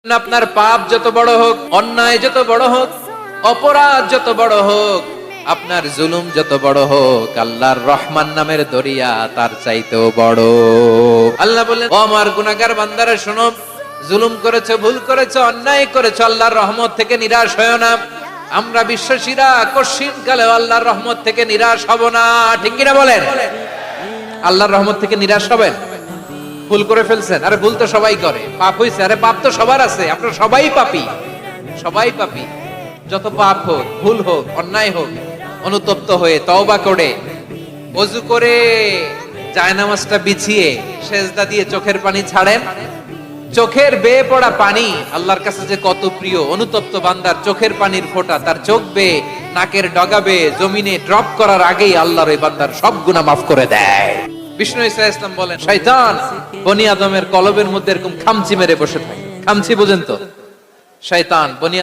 আপনার পাপ যত বড় হোক, অন্যায় যত বড় হোক, অপরাধ যত বড় হোক, আপনার জুলুম যত বড় হোক, আল্লাহর রহমান নামের দরিয়া তার চাইতেও বড়। আল্লাহ বললেন, ও আমার গুনাহগার বান্দারা শোনো, জুলুম করেছো, ভুল করেছো, অন্যায় করেছো, আল্লাহর রহমত থেকে নিরাশ হয়ো না। আমরা বিশ্বাসীরা কশিন কালেও আল্লাহর রহমত থেকে নিরাশ হব না। ঠিক কিনা বলেন? আল্লাহর রহমত থেকে নিরাশ হবেন? ভুল করে ফেলছেন, আরে ভুল তো সবাই করে। পাপ হইছে, আরে পাপ তো সবার আছে। আপনারা সবাই পাপী, সবাই পাপী। যত পাপ হোক, ভুল হোক, অন্যায় হোক, অনুতপ্ত হয়ে তওবা করে, ওযু করে, জায়নামাজটা বিছিয়ে সেজদা দিয়ে চোখের পানি ছাড়েন। চোখের বেয়ে পড়া পানি আল্লাহর কাছে যে কত প্রিয়। অনুতপ্ত বান্দার চোখের পানির ফোঁটা তার চোখ বেয়ে, নাকের ডগা বেয়ে জমিনে ড্রপ করার আগেই আল্লাহর ওই বান্দার সব গুনাহ মাফ করে দেয়। বিষ্ণু ঈসা ইসলাম বলেন, শয়তান বনি আদমের কলবের মধ্যে এরকম খামচি মেরে বসে থাকে। খামচি বুঝেন তো? শয়তান বনি